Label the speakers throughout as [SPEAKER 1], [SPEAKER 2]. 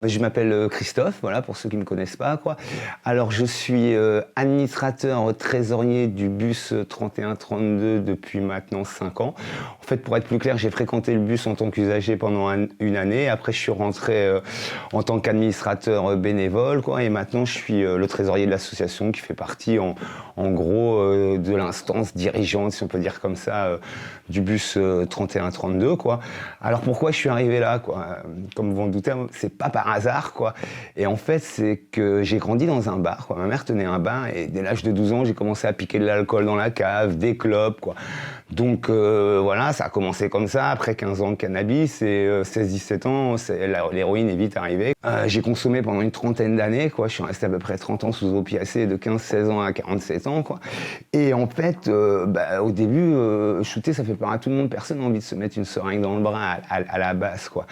[SPEAKER 1] Je m'appelle Christophe, voilà, pour ceux qui ne me connaissent pas, quoi. Alors, je suis administrateur trésorier du bus 3132 depuis maintenant 5 ans. En fait, pour être plus clair, j'ai fréquenté le bus en tant qu'usager pendant une année. Après, je suis rentré en tant qu'administrateur bénévole, quoi. Et maintenant, je suis le trésorier de l'association qui fait partie, en gros, de l'instance dirigeante, si on peut dire comme ça, du bus 3132, quoi. Alors, pourquoi je suis arrivé là, quoi? Comme vous en doutez, c'est pas par hasard, quoi. Et en fait, c'est que j'ai grandi dans un bar, quoi. Ma mère tenait un bar et dès l'âge de 12 ans, j'ai commencé à piquer de l'alcool dans la cave, des clopes, quoi. Donc voilà, ça a commencé comme ça. Après 15 ans de cannabis et 16-17 ans, l'héroïne est vite arrivée. J'ai consommé pendant une trentaine d'années, quoi. Je suis resté à peu près 30 ans sous opiacés, de 15-16 ans à 47 ans, quoi. Et en fait, au début, shooter, ça fait peur à tout le monde. Personne n'a envie de se mettre une seringue dans le bras à la base, quoi.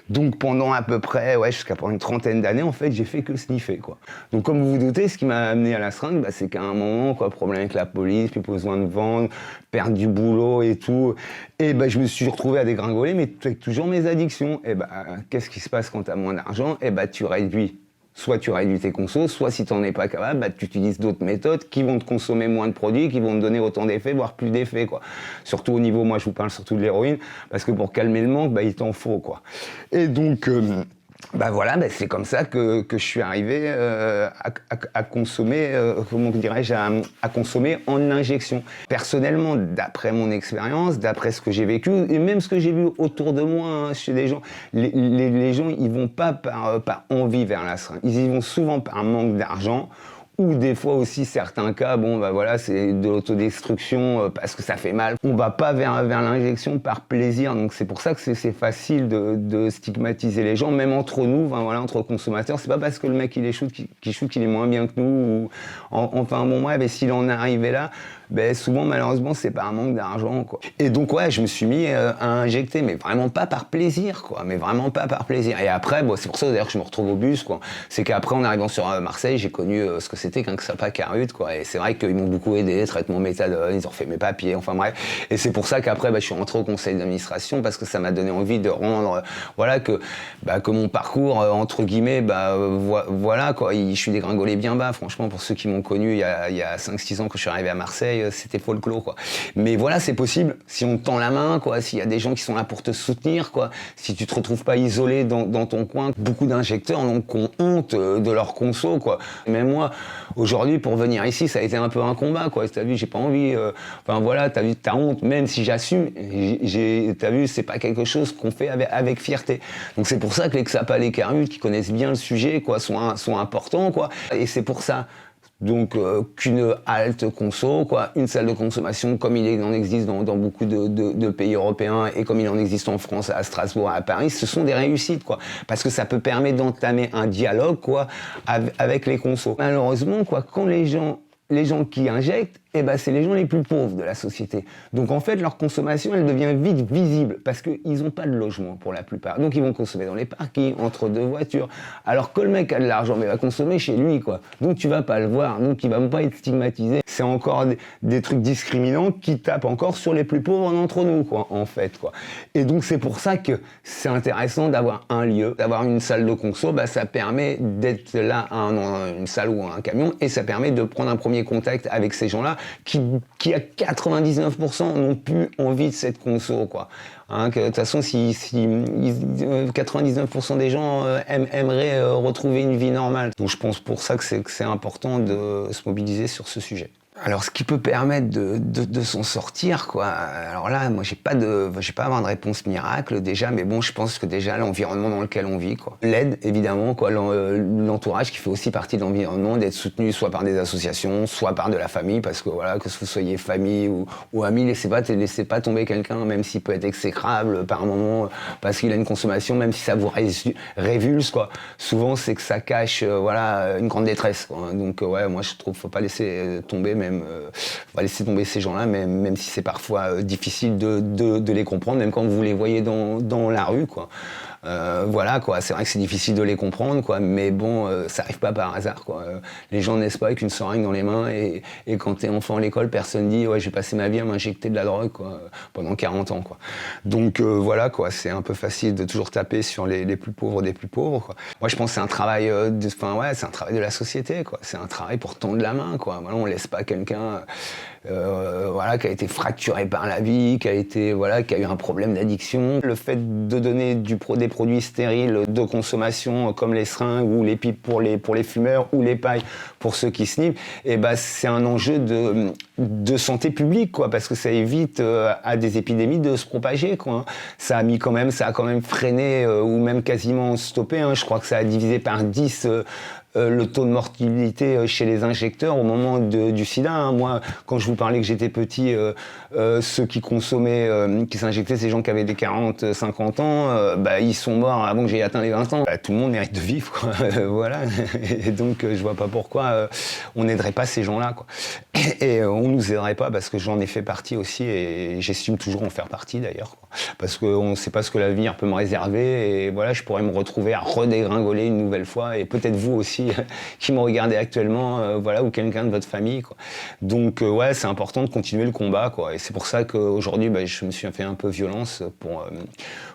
[SPEAKER 1] Donc pendant à peu près, jusqu'à pendant une trentaine d'années, en fait, j'ai fait que sniffer, quoi. Donc comme vous vous doutez, ce qui m'a amené à la seringue, c'est qu'à un moment, quoi, problème avec la police, puis besoin de vendre, perdre du boulot et tout. Et je me suis retrouvé à dégringoler, mais avec toujours mes addictions. Et qu'est-ce qui se passe quand tu as moins d'argent? Tu réduis. Soit tu réduis tes consos, soit si tu n'en es pas capable, tu utilises d'autres méthodes qui vont te consommer moins de produits, qui vont te donner autant d'effets, voire plus d'effets, quoi. Surtout au niveau, moi je vous parle surtout de l'héroïne, parce que pour calmer le manque, il t'en faut, quoi. Et donc, c'est comme ça que je suis arrivé à consommer, comment dirais-je, à consommer en injection. Personnellement, d'après mon expérience, d'après ce que j'ai vécu, et même ce que j'ai vu autour de moi, hein, chez des gens, les gens, ils vont pas par envie vers la seringue. Ils y vont souvent par manque d'argent, ou des fois aussi certains cas, c'est de l'autodestruction parce que ça fait mal. On va pas vers l'injection par plaisir, donc c'est pour ça que c'est facile de stigmatiser les gens, même entre nous, entre consommateurs. C'est pas parce que le mec il est shoot qu'il est moins bien que nous, et s'il en est arrivé là, souvent malheureusement c'est par un manque d'argent, quoi. Et donc je me suis mis à injecter, mais vraiment pas par plaisir, quoi, mais vraiment pas par plaisir. Et après, c'est pour ça d'ailleurs que je me retrouve au bus, quoi. C'est qu'après, en arrivant sur Marseille, j'ai connu ce que c'était qu'un XAPA Carut, quoi. Et c'est vrai qu'ils m'ont beaucoup aidé, traitement méthadone, ils ont refait mes papiers, enfin bref. Et c'est pour ça qu'après, je suis rentré au conseil d'administration parce que ça m'a donné envie de rendre, que mon parcours, entre guillemets, voilà, quoi. Je suis dégringolé bien bas, franchement, pour ceux qui m'ont connu il y a 5-6 ans quand je suis arrivé à Marseille, c'était folklore, quoi. Mais voilà, c'est possible. Si on te tend la main, quoi, s'il y a des gens qui sont là pour te soutenir, quoi, si tu te retrouves pas isolé dans ton coin, beaucoup d'injecteurs ont honte de leur conso, quoi. Même moi, aujourd'hui, pour venir ici, ça a été un peu un combat, quoi. T'as vu, j'ai pas envie, t'as vu, t'as honte, même si j'assume, t'as vu, c'est pas quelque chose qu'on fait avec fierté. Donc c'est pour ça que les XAPA, les Carut, qui connaissent bien le sujet, quoi, sont importants, quoi. Et c'est pour ça. Donc qu'une halte conso, quoi, une salle de consommation comme il en existe dans beaucoup de pays européens et comme il en existe en France, à Strasbourg, à Paris, ce sont des réussites, quoi, parce que ça peut permettre d'entamer un dialogue, quoi, avec les consos. Malheureusement, quoi, quand les gens qui injectent, c'est les gens les plus pauvres de la société. Donc en fait, leur consommation, elle devient vite visible parce qu'ils n'ont pas de logement pour la plupart. Donc ils vont consommer dans les parkings, entre deux voitures. Alors que le mec a de l'argent, mais il va consommer chez lui, quoi. Donc tu vas pas le voir, donc il va même pas être stigmatisé. C'est encore des trucs discriminants qui tapent encore sur les plus pauvres d'entre nous, quoi, en fait, quoi. Et donc c'est pour ça que c'est intéressant d'avoir un lieu, d'avoir une salle de conso, ça permet d'être là à une salle ou à un camion, et ça permet de prendre un premier contact avec ces gens-là qui à 99% n'ont plus envie de cette conso, quoi. De toute façon, si 99% des gens aimeraient retrouver une vie normale. Donc je pense pour ça que c'est important de se mobiliser sur ce sujet. Alors, ce qui peut permettre de s'en sortir, quoi. Alors là, moi, j'ai pas à avoir de réponse miracle, déjà, mais bon, je pense que déjà, l'environnement dans lequel on vit, quoi. L'aide, évidemment, quoi. L'entourage qui fait aussi partie de l'environnement, d'être soutenu soit par des associations, soit par de la famille, parce que voilà, que vous soyez famille ou amis, laissez pas tomber quelqu'un, même s'il peut être exécrable par un moment, parce qu'il a une consommation, même si ça vous révulse, quoi. Souvent, c'est que ça cache, une grande détresse, quoi. Donc, moi, je trouve, faut pas laisser tomber, on va laisser tomber ces gens-là, même si c'est parfois difficile de les comprendre, même quand vous les voyez dans la rue, quoi. Voilà, quoi. C'est vrai que c'est difficile de les comprendre, quoi, mais bon, ça arrive pas par hasard, quoi. Les gens naissent pas avec une seringue dans les mains et quand t'es enfant à l'école, personne dit ouais, j'ai passé ma vie à m'injecter de la drogue, quoi, pendant 40 ans, quoi. Donc voilà, quoi, c'est un peu facile de toujours taper sur les plus pauvres des plus pauvres, quoi. Moi, je pense que c'est un travail, c'est un travail de la société, quoi. C'est un travail pour tendre la main, quoi. Voilà, on laisse pas quelqu'un, voilà, qui a été fracturé par la vie, qui a eu un problème d'addiction. Le fait de donner des produits stériles de consommation comme les seringues ou les pipes pour les fumeurs ou les pailles pour ceux qui snifent, et ben c'est un enjeu de santé publique, quoi, parce que ça évite à des épidémies de se propager, quoi. Ça a quand même freiné ou même quasiment stoppé, hein. Je crois que ça a divisé par 10 le taux de mortalité chez les injecteurs au moment du sida, hein. Moi, quand je vous parlais que j'étais petit, ceux qui consommaient, qui s'injectaient, ces gens qui avaient des 40, 50 ans, ils sont morts avant que j'aie atteint les 20 ans. Tout le monde mérite de vivre, quoi. Voilà. Et donc, je vois pas pourquoi on n'aiderait pas ces gens-là, quoi. Et on nous aiderait pas, parce que j'en ai fait partie aussi, et j'estime toujours en faire partie d'ailleurs, quoi. Parce qu'on ne sait pas ce que l'avenir peut me réserver, et voilà, je pourrais me retrouver à redégringoler une nouvelle fois, et peut-être vous aussi qui me regardez actuellement, voilà, ou quelqu'un de votre famille, quoi. Donc ouais, c'est important de continuer le combat, quoi. Et c'est pour ça qu'aujourd'hui, je me suis fait un peu violence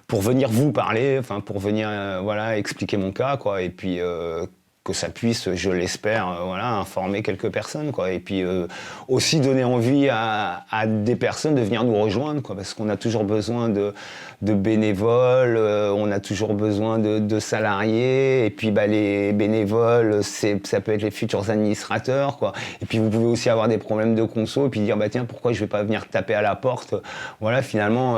[SPEAKER 1] pour venir vous parler, enfin pour venir voilà, expliquer mon cas, quoi. Et puis que ça puisse, je l'espère, voilà, informer quelques personnes, quoi. Et puis aussi donner envie à des personnes de venir nous rejoindre, quoi, parce qu'on a toujours besoin de bénévoles, on a toujours besoin de salariés, et puis les bénévoles, ça peut être les futurs administrateurs, quoi. Et puis vous pouvez aussi avoir des problèmes de conso, et puis dire tiens, pourquoi je vais pas venir taper à la porte, voilà, finalement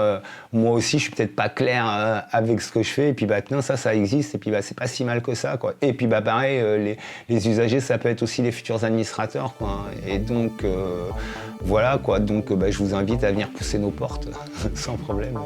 [SPEAKER 1] moi aussi je suis peut-être pas clair avec ce que je fais, et puis tiens, ça existe, et puis c'est pas si mal que ça, quoi. Et puis pareil, les usagers, ça peut être aussi les futurs administrateurs, quoi. Et donc voilà, quoi. Donc je vous invite à venir pousser nos portes sans problème.